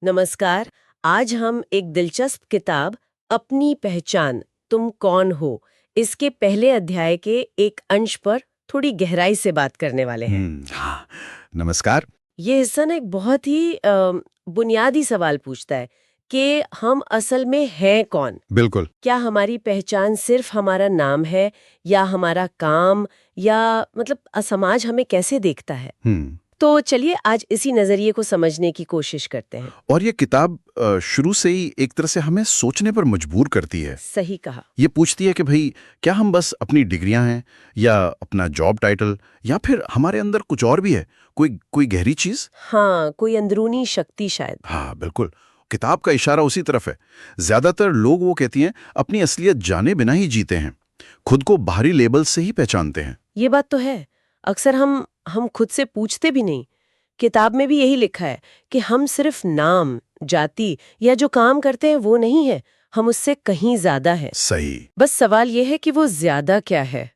नमस्कार। आज हम एक दिलचस्प किताब अपनी पहचान तुम कौन हो इसके पहले अध्याय के एक अंश पर थोड़ी गहराई से बात करने वाले हैं। हाँ। नमस्कार। ये हिस्सा ना एक बहुत ही बुनियादी सवाल पूछता है कि हम असल में हैं कौन। बिल्कुल। क्या हमारी पहचान सिर्फ हमारा नाम है या हमारा काम या मतलब समाज हमें कैसे देखता है। तो चलिए आज इसी नजरिए को समझने की कोशिश करते हैं। और ये किताब शुरू से ही एक तरह से हमें सोचने पर मजबूर करती है। सही कहा। ये पूछती है कि भाई क्या हम बस अपनी डिग्रियां हैं या अपना जॉब टाइटल या फिर हमारे अंदर कुछ और भी है, कोई गहरी चीज। हाँ, कोई अंदरूनी शक्ति शायद। हाँ बिल्कुल। किताब का इशारा उसी तरफ है। ज्यादातर लोग वो कहती हैं अपनी असलियत जाने बिना ही जीते हैं, खुद को बाहरी लेबल से ही पहचानते हैं। ये बात तो है। अक्सर हम खुद से पूछते भी नहीं। किताब में भी यही लिखा है कि हम सिर्फ नाम, जाति या जो काम करते हैं वो नहीं है, हम उससे कहीं ज्यादा है। सही। बस सवाल ये है कि वो ज्यादा क्या है।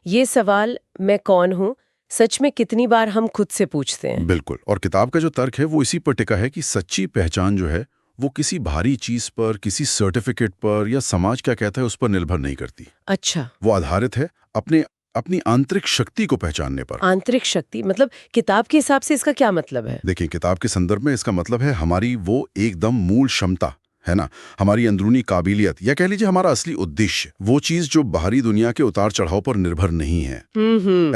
ये सवाल मैं कौन हूँ सच में कितनी बार हम खुद से पूछते हैं। बिल्कुल। और किताब का जो तर्क है वो इसी पर टिका है कि सच्ची पहचान जो है वो किसी भारी चीज पर, किसी सर्टिफिकेट पर या समाज क्या कहता है उस पर निर्भर नहीं करती। अच्छा। वो आधारित है अपनी आंतरिक शक्ति को पहचानने पर। आंतरिक शक्ति मतलब किताब के हिसाब से इसका क्या मतलब है? देखिए, किताब के संदर्भ में इसका मतलब है हमारी वो एकदम मूल क्षमता है ना, हमारी अंदरूनी काबिलियत या कह लीजिए हमारा असली उद्देश्य, वो चीज जो बाहरी दुनिया के उतार चढ़ाव पर निर्भर नहीं है।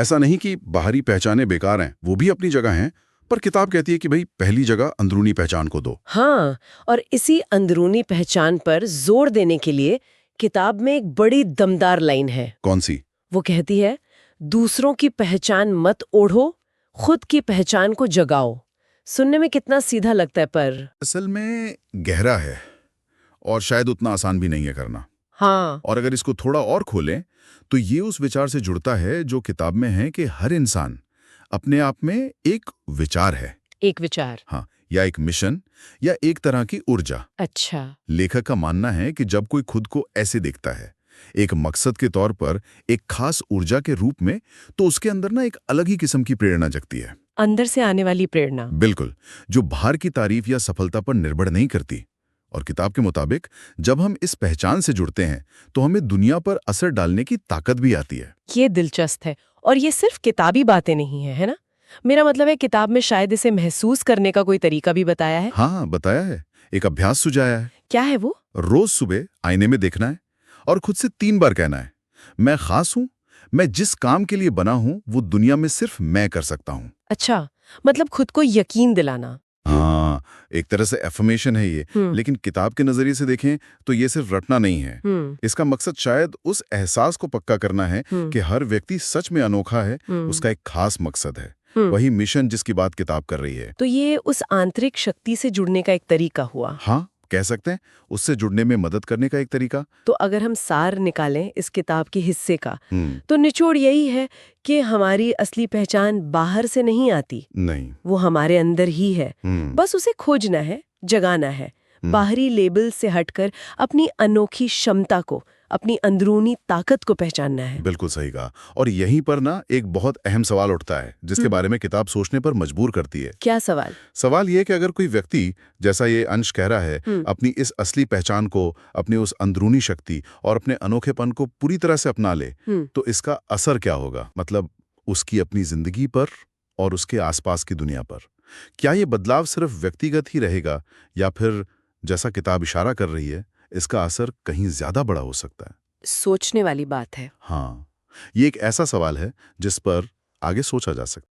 ऐसा नहीं कि बाहरी पहचाने बेकार हैं, वो भी अपनी जगह हैं, पर किताब कहती है कि भाई पहली जगह अंदरूनी पहचान को दो। हाँ, और इसी अंदरूनी पहचान पर जोर देने के लिए किताब में एक बड़ी दमदार लाइन है। कौन सी? वो कहती है, दूसरों की पहचान मत ओढ़ो, खुद की पहचान को जगाओ। सुनने में कितना सीधा लगता है पर असल में गहरा है और शायद उतना आसान भी नहीं है करना। हाँ। और अगर इसको थोड़ा और खोलें तो ये उस विचार से जुड़ता है जो किताब में है कि हर इंसान अपने आप में एक विचार है। एक विचार। हाँ, या एक मिशन या एक तरह की ऊर्जा। अच्छा। लेखक का मानना है कि जब कोई खुद को ऐसे देखता है, एक मकसद के तौर पर, एक खास ऊर्जा के रूप में, तो उसके अंदर ना एक अलग ही किस्म की प्रेरणा जगती है। अंदर से आने वाली प्रेरणा। बिल्कुल, जो बाहर की तारीफ या सफलता पर निर्भर नहीं करती। और किताब के मुताबिक जब हम इस पहचान से जुड़ते हैं तो हमें दुनिया पर असर डालने की ताकत भी आती है। ये दिलचस्प है। और ये सिर्फ किताबी बातें नहीं है ना? मेरा मतलब है किताब में शायद इसे महसूस करने का कोई तरीका भी बताया है। हाँ, बताया है। एक अभ्यास सुझाया है। क्या है वो? रोज सुबह आईने में देखना है और खुद से 3 बार कहना है, मैं खास हूं, मैं जिस काम के लिए बना हूं वो दुनिया में सिर्फ मैं कर सकता हूं। अच्छा, मतलब खुद को यकीन दिलाना। हाँ, एक तरह से एफर्मेशन है ये। लेकिन किताब के नजरिए से देखें तो ये सिर्फ रटना नहीं है। इसका मकसद शायद उस एहसास को पक्का करना है कि हर व्यक्ति सच में अनोखा है, उसका एक खास मकसद है, वही मिशन जिसकी बात किताब कर रही है। तो ये उस आंतरिक शक्ति से जुड़ने का एक तरीका हुआ। हाँ, कह सकते हैं, उससे जुड़ने में मदद करने का एक तरीका। तो अगर हम सार निकालें इस किताब के हिस्से का, तो निचोड़ यही है कि हमारी असली पहचान बाहर से नहीं आती। नहीं, वो हमारे अंदर ही है। बस उसे खोजना है, जगाना है। बाहरी लेबल से हटकर अपनी अनोखी क्षमता को, अपनी अंदरूनी ताकत को पहचानना है। बिल्कुल सही कहा। और यहीं पर ना एक बहुत अहम सवाल उठता है जिसके बारे में किताब सोचने पर मजबूर करती है। क्या सवाल? सवाल ये कि अगर कोई व्यक्ति, जैसा ये अंश कह रहा है, अपनी इस असली पहचान को, अपनी उस अंदरूनी शक्ति और अपने अनोखेपन को पूरी तरह से अपना ले, तो इसका असर क्या होगा? मतलब उसकी अपनी जिंदगी पर और उसके आसपास की दुनिया पर। क्या ये बदलाव सिर्फ व्यक्तिगत ही रहेगा या फिर जैसा किताब इशारा कर रही है, इसका असर कहीं ज्यादा बड़ा हो सकता है? सोचने वाली बात है। हाँ, ये एक ऐसा सवाल है जिस पर आगे सोचा जा सकता है।